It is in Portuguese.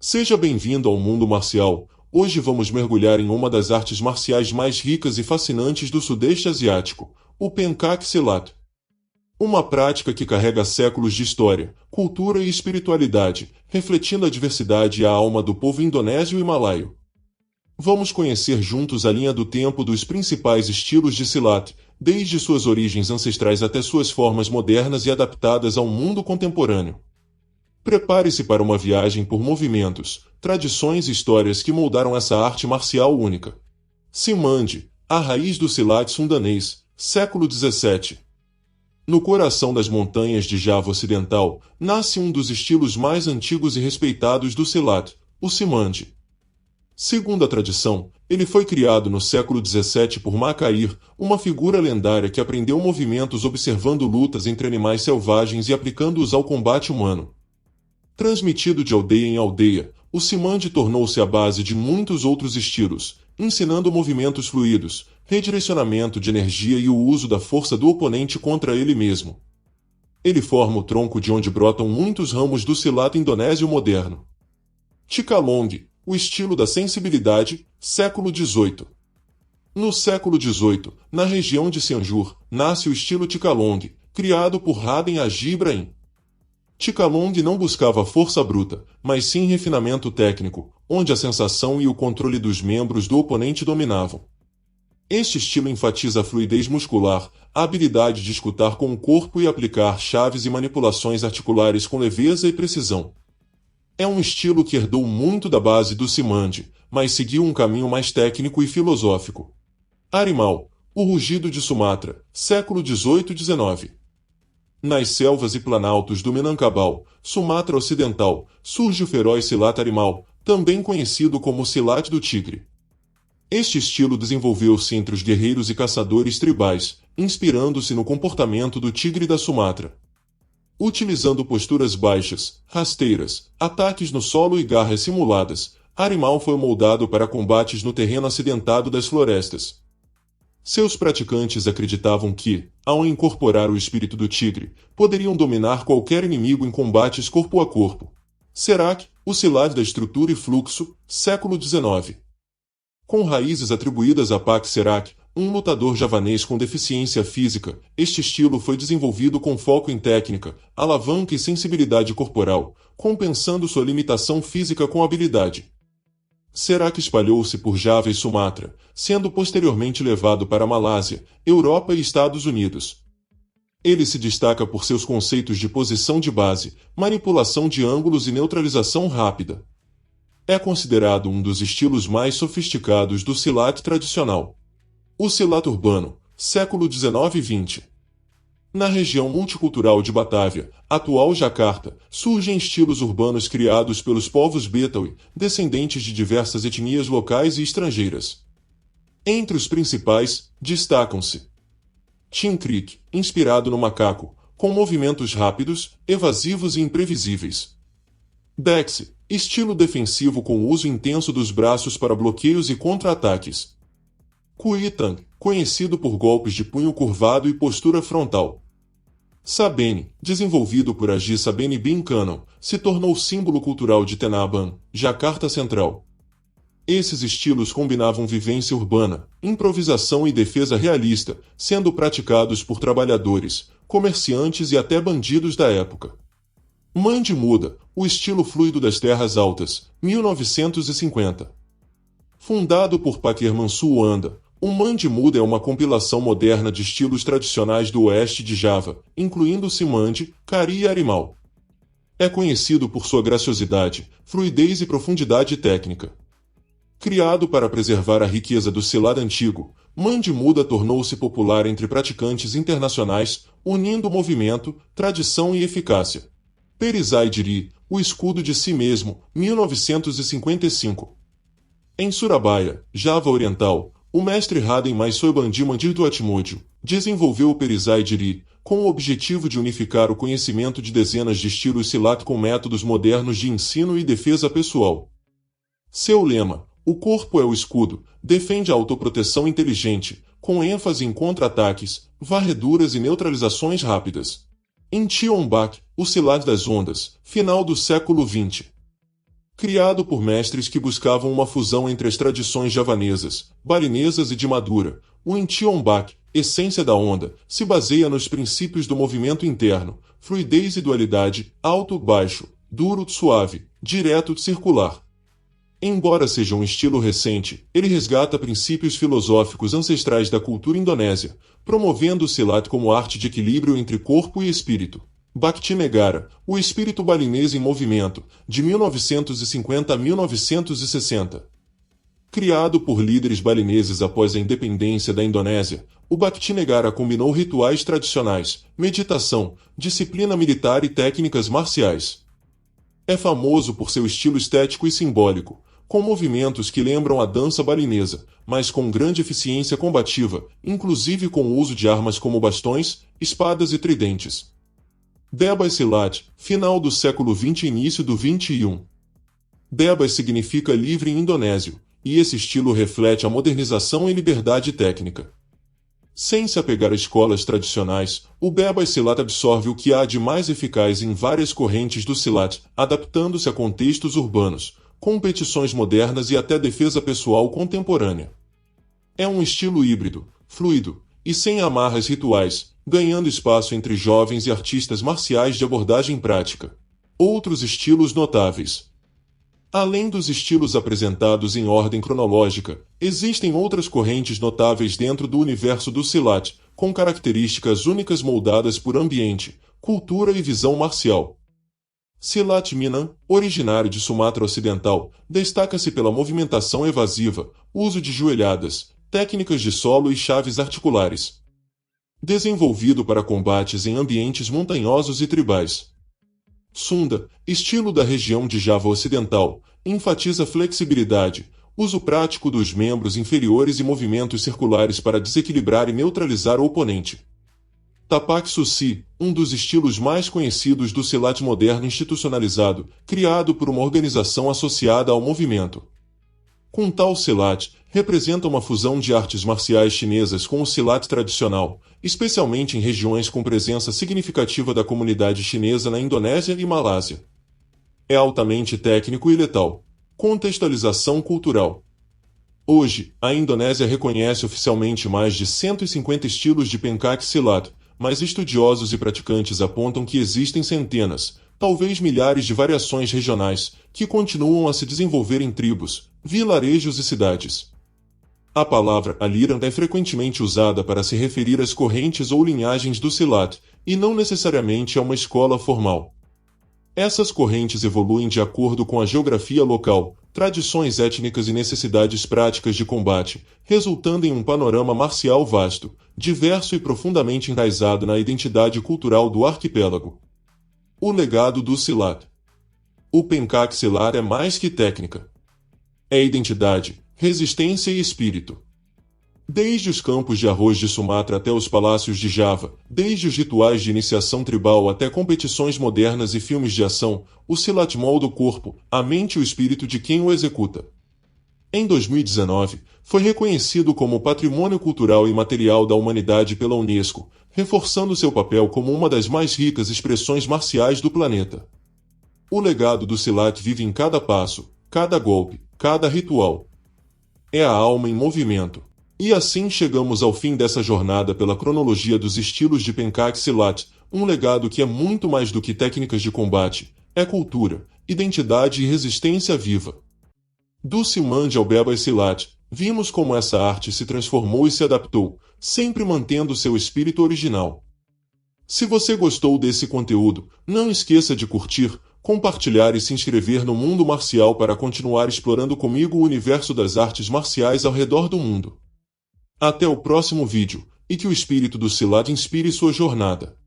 Seja bem-vindo ao mundo marcial. Hoje vamos mergulhar em uma das artes marciais mais ricas e fascinantes do Sudeste Asiático, o Pencak Silat. Uma prática que carrega séculos de história, cultura e espiritualidade, refletindo a diversidade e a alma do povo indonésio e malaio. Vamos conhecer juntos a linha do tempo dos principais estilos de Silat, desde suas origens ancestrais até suas formas modernas e adaptadas ao mundo contemporâneo. Prepare-se para uma viagem por movimentos, tradições e histórias que moldaram essa arte marcial única. Simande, a raiz do Silat sundanês, século XVII. No coração das montanhas de Java Ocidental, nasce um dos estilos mais antigos e respeitados do Silat, o Simande. Segundo a tradição, ele foi criado no século XVII por Macair, uma figura lendária que aprendeu movimentos observando lutas entre animais selvagens e aplicando-os ao combate humano. Transmitido de aldeia em aldeia, o Simande tornou-se a base de muitos outros estilos, ensinando movimentos fluidos, redirecionamento de energia e o uso da força do oponente contra ele mesmo. Ele forma o tronco de onde brotam muitos ramos do Silat indonésio moderno. Tikalong, o estilo da sensibilidade, século XVIII. No século XVIII, na região de Cianjur, nasce o estilo Tikalong, criado por Raden Haji Ibrahim. Tikalong não buscava força bruta, mas sim refinamento técnico, onde a sensação e o controle dos membros do oponente dominavam. Este estilo enfatiza a fluidez muscular, a habilidade de escutar com o corpo e aplicar chaves e manipulações articulares com leveza e precisão. É um estilo que herdou muito da base do Simande, mas seguiu um caminho mais técnico e filosófico. Harimau, o rugido de Sumatra, século XVIII-XIX. Nas selvas e planaltos do Minangkabau, Sumatra Ocidental, surge o feroz Silat Harimau, também conhecido como Silat do Tigre. Este estilo desenvolveu-se entre os guerreiros e caçadores tribais, inspirando-se no comportamento do tigre da Sumatra. Utilizando posturas baixas, rasteiras, ataques no solo e garras simuladas, Harimau foi moldado para combates no terreno acidentado das florestas. Seus praticantes acreditavam que, ao incorporar o espírito do tigre, poderiam dominar qualquer inimigo em combates corpo a corpo. Serak, o Silat da estrutura e fluxo, século XIX. Com raízes atribuídas a Pak Serak, um lutador javanês com deficiência física, este estilo foi desenvolvido com foco em técnica, alavanca e sensibilidade corporal, compensando sua limitação física com habilidade. Serak espalhou-se por Java e Sumatra, sendo posteriormente levado para a Malásia, Europa e Estados Unidos. Ele se destaca por seus conceitos de posição de base, manipulação de ângulos e neutralização rápida. É considerado um dos estilos mais sofisticados do Silat tradicional. O Silat urbano, século XIX e XX. Na região multicultural de Batávia, atual Jakarta, surgem estilos urbanos criados pelos povos Betawi, descendentes de diversas etnias locais e estrangeiras. Entre os principais, destacam-se Tinkrik, inspirado no macaco, com movimentos rápidos, evasivos e imprevisíveis. Dexi, estilo defensivo com uso intenso dos braços para bloqueios e contra-ataques. Kuitang, conhecido por golpes de punho curvado e postura frontal. Sabene, desenvolvido por Haji Sabene bin Khanum, se tornou símbolo cultural de Tenaban, Jakarta Central. Esses estilos combinavam vivência urbana, improvisação e defesa realista, sendo praticados por trabalhadores, comerciantes e até bandidos da época. Mandi Muda, o estilo fluido das terras altas, 1950. Fundado por Pakir Mansur Wanda, o Mandi Muda é uma compilação moderna de estilos tradicionais do oeste de Java, incluindo Simandi, Kari e Harimau. É conhecido por sua graciosidade, fluidez e profundidade técnica. Criado para preservar a riqueza do Silat antigo, Mandi Muda tornou-se popular entre praticantes internacionais, unindo movimento, tradição e eficácia. Perizai Diri, o escudo de si mesmo, 1955. Em Surabaya, Java Oriental, o mestre Raden Soebandi Mandir Duatmódio desenvolveu o Perizai Diri, com o objetivo de unificar o conhecimento de dezenas de estilos Silat com métodos modernos de ensino e defesa pessoal. Seu lema, o corpo é o escudo, defende a autoproteção inteligente, com ênfase em contra-ataques, varreduras e neutralizações rápidas. Em Tionbak, o Silat das Ondas, final do século XX. Criado por mestres que buscavam uma fusão entre as tradições javanesas, balinesas e de Madura, o Incheon-bak, essência da onda, se baseia nos princípios do movimento interno, fluidez e dualidade, alto-baixo, duro-suave, direto-circular. Embora seja um estilo recente, ele resgata princípios filosóficos ancestrais da cultura indonésia, promovendo o Silat como arte de equilíbrio entre corpo e espírito. Bhakti Negara, o espírito balinês em movimento, de 1950 a 1960. Criado por líderes balineses após a independência da Indonésia, o Bhakti Negara combinou rituais tradicionais, meditação, disciplina militar e técnicas marciais. É famoso por seu estilo estético e simbólico, com movimentos que lembram a dança balinesa, mas com grande eficiência combativa, inclusive com o uso de armas como bastões, espadas e tridentes. Debas Silat, final do século XX e início do XXI. Debas significa livre em indonésio, e esse estilo reflete a modernização e liberdade técnica. Sem se apegar a escolas tradicionais, o Bebas Silat absorve o que há de mais eficaz em várias correntes do Silat, adaptando-se a contextos urbanos, competições modernas e até defesa pessoal contemporânea. É um estilo híbrido, fluido e sem amarras rituais, ganhando espaço entre jovens e artistas marciais de abordagem prática. Outros estilos notáveis. Além dos estilos apresentados em ordem cronológica, existem outras correntes notáveis dentro do universo do Silat, com características únicas moldadas por ambiente, cultura e visão marcial. Silat Minang, originário de Sumatra Ocidental, destaca-se pela movimentação evasiva, uso de joelhadas, técnicas de solo e chaves articulares. Desenvolvido para combates em ambientes montanhosos e tribais. Sunda, estilo da região de Java Ocidental, enfatiza flexibilidade, uso prático dos membros inferiores e movimentos circulares para desequilibrar e neutralizar o oponente. Tapak Suci, um dos estilos mais conhecidos do Silat moderno institucionalizado, criado por uma organização associada ao movimento. Kuntal Silat representa uma fusão de artes marciais chinesas com o Silat tradicional, especialmente em regiões com presença significativa da comunidade chinesa na Indonésia e Malásia. É altamente técnico e letal. Contextualização cultural. Hoje, a Indonésia reconhece oficialmente mais de 150 estilos de Pencak Silat, mas estudiosos e praticantes apontam que existem centenas, talvez milhares de variações regionais, que continuam a se desenvolver em tribos, vilarejos e cidades. A palavra Aliran é frequentemente usada para se referir às correntes ou linhagens do Silat, e não necessariamente a uma escola formal. Essas correntes evoluem de acordo com a geografia local, tradições étnicas e necessidades práticas de combate, resultando em um panorama marcial vasto, diverso e profundamente enraizado na identidade cultural do arquipélago. O legado do Silat. O Pencak Silat é mais que técnica. É identidade, resistência e espírito. Desde os campos de arroz de Sumatra até os palácios de Java, desde os rituais de iniciação tribal até competições modernas e filmes de ação, o Silat molda o corpo, a mente e o espírito de quem o executa. Em 2019, foi reconhecido como Patrimônio Cultural e Material da Humanidade pela Unesco, reforçando seu papel como uma das mais ricas expressões marciais do planeta. O legado do Silat vive em cada passo, cada golpe, cada ritual. É a alma em movimento. E assim chegamos ao fim dessa jornada pela cronologia dos estilos de Pencak Silat, um legado que é muito mais do que técnicas de combate, é cultura, identidade e resistência viva. Do Silmand ao Bebas Silat, vimos como essa arte se transformou e se adaptou, sempre mantendo seu espírito original. Se você gostou desse conteúdo, não esqueça de curtir, compartilhar e se inscrever no Mundo Marcial para continuar explorando comigo o universo das artes marciais ao redor do mundo. Até o próximo vídeo, e que o espírito do Silat inspire sua jornada.